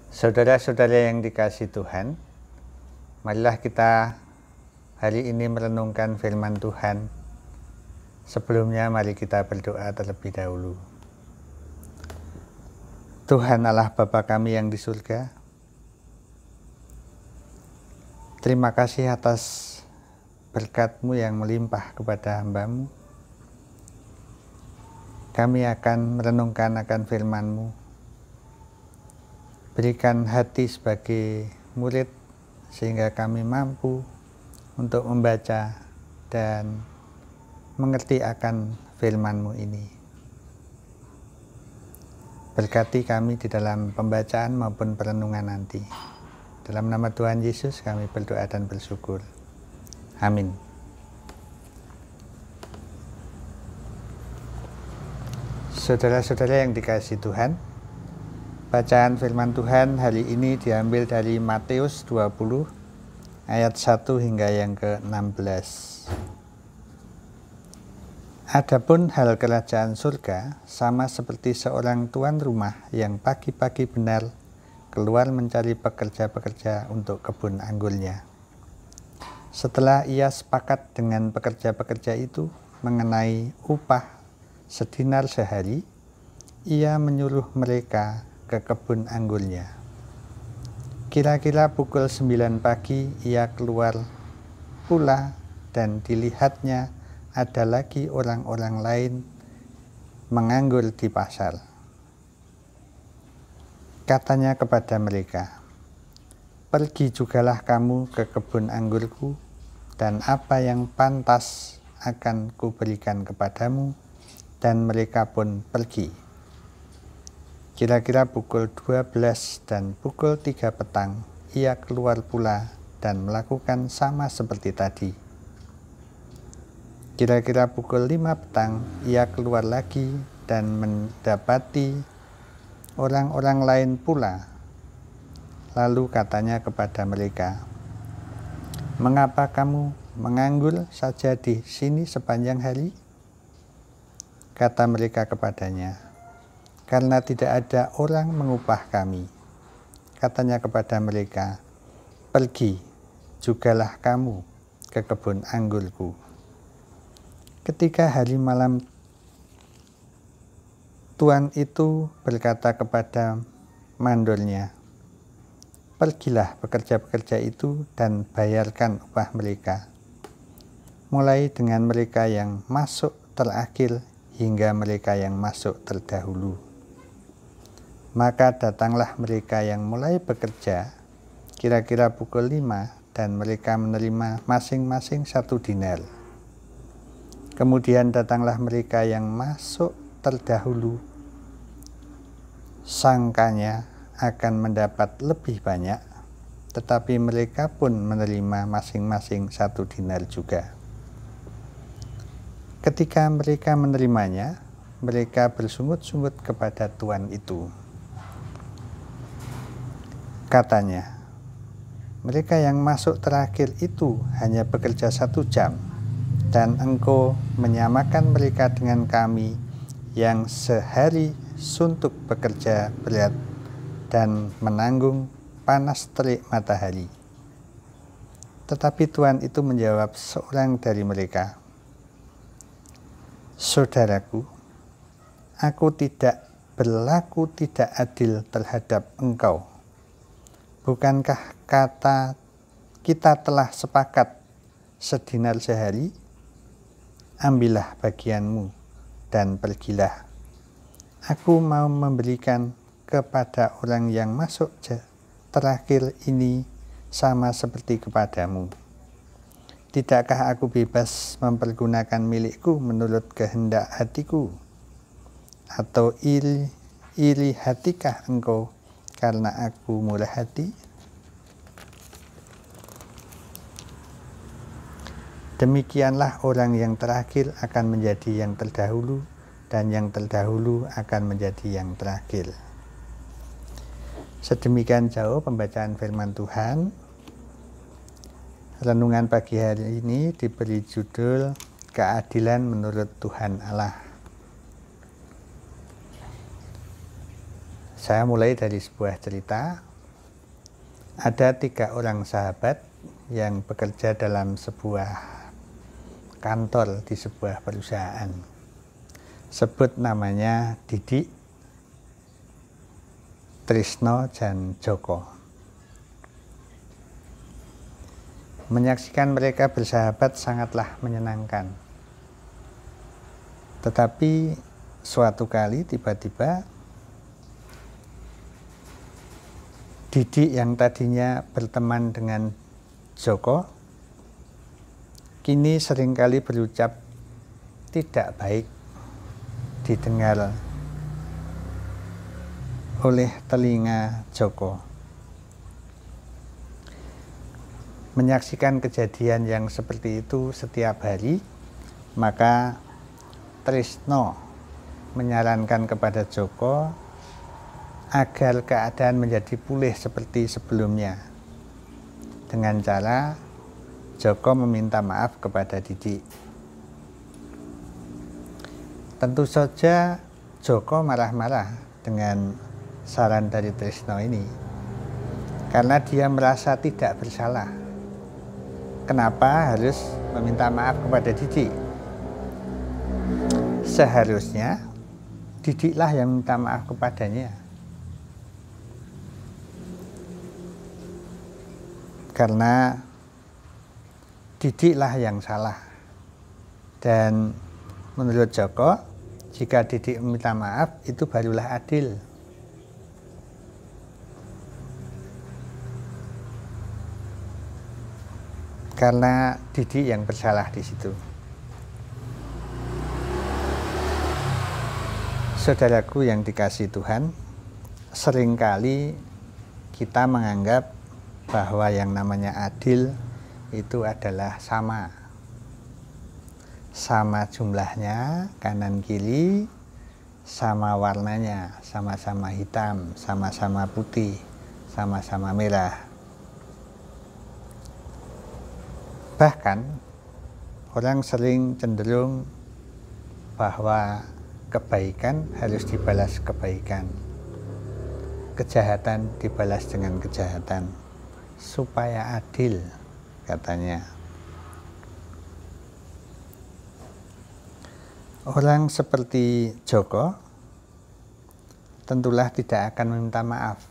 Saudara-saudara yang dikasihi Tuhan, marilah kita hari ini merenungkan firman Tuhan. Sebelumnya mari kita berdoa terlebih dahulu. Tuhan Allah Bapa kami yang di surga, terima kasih atas berkat-Mu yang melimpah kepada hamba-Mu. Kami akan merenungkan akan firman-Mu. Berikan hati sebagai murid sehingga kami mampu untuk membaca dan mengerti akan firman-Mu ini. Berkati kami di dalam pembacaan maupun perenungan nanti. Dalam nama Tuhan Yesus kami berdoa dan bersyukur. Amin. Saudara-saudara yang dikasihi Tuhan, bacaan firman Tuhan hari ini diambil dari Matius 20 ayat 1 hingga yang ke-16. Adapun hal kerajaan surga sama seperti seorang tuan rumah yang pagi-pagi benar keluar mencari pekerja-pekerja untuk kebun anggurnya. Setelah ia sepakat dengan pekerja-pekerja itu mengenai upah sedinar sehari, ia menyuruh mereka ke kebun anggurnya. Kira-kira pukul 9 pagi ia keluar pula dan dilihatnya ada lagi orang-orang lain menganggur di pasar. Katanya kepada mereka, "Pergi jugalah kamu ke kebun anggurku, dan apa yang pantas akan kuberikan kepadamu." Dan mereka pun pergi. Kira-kira pukul 12 dan pukul 3 petang, ia keluar pula dan melakukan sama seperti tadi. Kira-kira pukul 5 petang, ia keluar lagi dan mendapati orang-orang lain pula. Lalu katanya kepada mereka, "Mengapa kamu menganggur saja di sini sepanjang hari?" Kata mereka kepadanya, "Karena tidak ada orang mengupah kami." Katanya kepada mereka, "Pergi jugalah kamu ke kebun anggurku." Ketika hari malam, tuan itu berkata kepada mandornya, "Pergilah pekerja-pekerja itu dan bayarkan upah mereka, mulai dengan mereka yang masuk terakhir hingga mereka yang masuk terdahulu." Maka datanglah mereka yang mulai bekerja kira-kira pukul 5 dan mereka menerima masing-masing 1 dinar. Kemudian datanglah mereka yang masuk terdahulu. Sangkanya akan mendapat lebih banyak, tetapi mereka pun menerima masing-masing 1 dinar juga. Ketika mereka menerimanya, mereka bersungut-sungut kepada tuan itu. Katanya, "Mereka yang masuk terakhir itu hanya bekerja 1 jam, dan engkau menyamakan mereka dengan kami yang sehari suntuk bekerja berat dan menanggung panas terik matahari." Tetapi tuan itu menjawab seorang dari mereka, "Saudaraku, aku tidak berlaku tidak adil terhadap engkau. Bukankah kita telah sepakat sedinar sehari? Ambillah bagianmu dan pergilah. Aku mau memberikan kepada orang yang masuk terakhir ini sama seperti kepadamu. Tidakkah aku bebas mempergunakan milikku menurut kehendak hatiku? Atau iri hatikah engkau karena aku murah hati?" Demikianlah orang yang terakhir akan menjadi yang terdahulu, dan yang terdahulu akan menjadi yang terakhir. Sedemikian jauh pembacaan firman Tuhan. Renungan pagi hari ini diberi judul Keadilan Menurut Tuhan Allah. Saya mulai dari sebuah cerita. Ada 3 orang sahabat yang bekerja dalam sebuah kantor di sebuah perusahaan. Sebut namanya Didik, Trisno, dan Joko. Menyaksikan mereka bersahabat sangatlah menyenangkan. Tetapi suatu kali tiba-tiba Didik yang tadinya berteman dengan Joko kini seringkali berucap tidak baik didengar oleh telinga Joko. Menyaksikan kejadian yang seperti itu setiap hari, maka Trisno menyarankan kepada Joko agar keadaan menjadi pulih seperti sebelumnya dengan cara Joko meminta maaf kepada Didik. Tentu saja Joko marah-marah dengan saran dari Trisno ini karena dia merasa tidak bersalah. Kenapa harus meminta maaf kepada Didik? Seharusnya Didiklah yang minta maaf kepadanya. Karena Didiklah yang salah. Dan menurut Joko, jika Didik meminta maaf, itu barulah adil. Karena Didik yang bersalah di situ. Saudaraku yang dikasihi Tuhan, seringkali kita menganggap bahwa yang namanya adil itu adalah sama jumlahnya, kanan kiri, sama warnanya, sama-sama hitam, sama-sama putih, sama-sama merah. Bahkan orang sering cenderung bahwa kebaikan harus dibalas kebaikan, kejahatan dibalas dengan kejahatan, supaya adil, katanya. Orang seperti Joko tentulah tidak akan meminta maaf,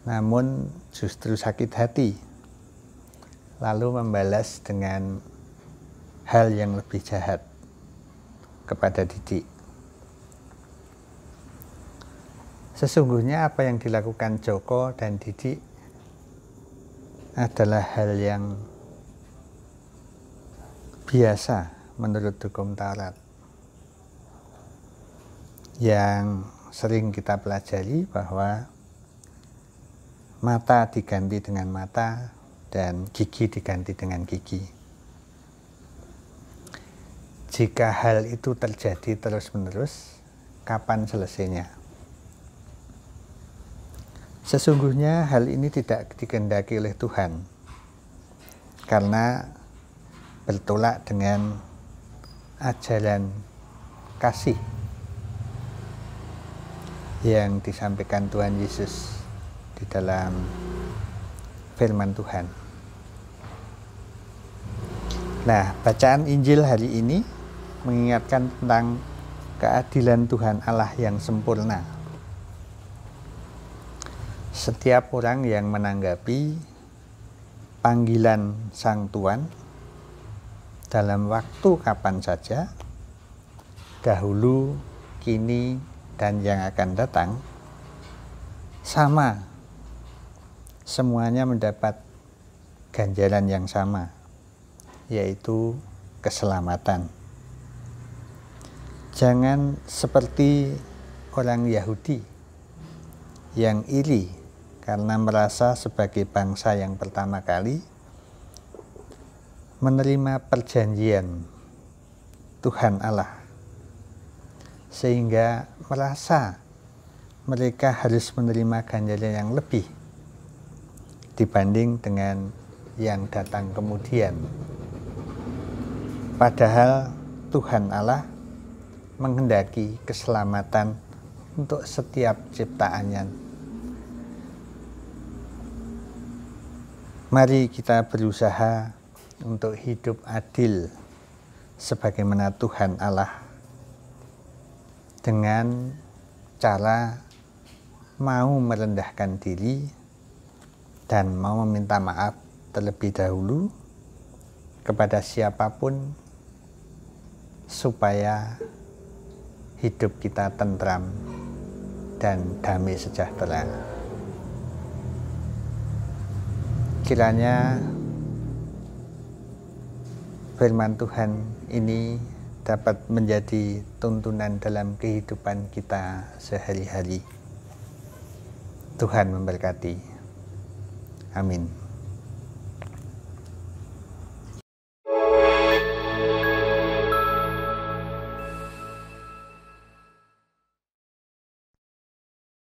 namun justru sakit hati, lalu membalas dengan hal yang lebih jahat kepada Didik. Sesungguhnya apa yang dilakukan Joko dan Didik adalah hal yang biasa menurut hukum Taurat, yang sering kita pelajari bahwa mata diganti dengan mata dan gigi diganti dengan gigi. Jika hal itu terjadi terus-menerus, kapan selesainya? Sesungguhnya hal ini tidak dikehendaki oleh Tuhan, karena bertolak dengan ajaran kasih yang disampaikan Tuhan Yesus di dalam firman Tuhan. Nah, bacaan Injil hari ini mengingatkan tentang keadilan Tuhan Allah yang sempurna. Setiap orang yang menanggapi panggilan Sang Tuhan dalam waktu kapan saja, dahulu, kini, dan yang akan datang, sama. Semuanya mendapat ganjaran yang sama, yaitu keselamatan. Jangan seperti orang Yahudi yang iri karena merasa sebagai bangsa yang pertama kali menerima perjanjian Tuhan Allah, sehingga merasa mereka harus menerima ganjaran yang lebih dibanding dengan yang datang kemudian. Padahal Tuhan Allah menghendaki keselamatan untuk setiap ciptaannya. Mari kita berusaha untuk hidup adil sebagaimana Tuhan Allah, dengan cara mau merendahkan diri dan mau meminta maaf terlebih dahulu kepada siapapun, supaya hidup kita tentram dan damai sejahtera. Kiranya firman Tuhan ini dapat menjadi tuntunan dalam kehidupan kita sehari-hari. Tuhan memberkati. Amin.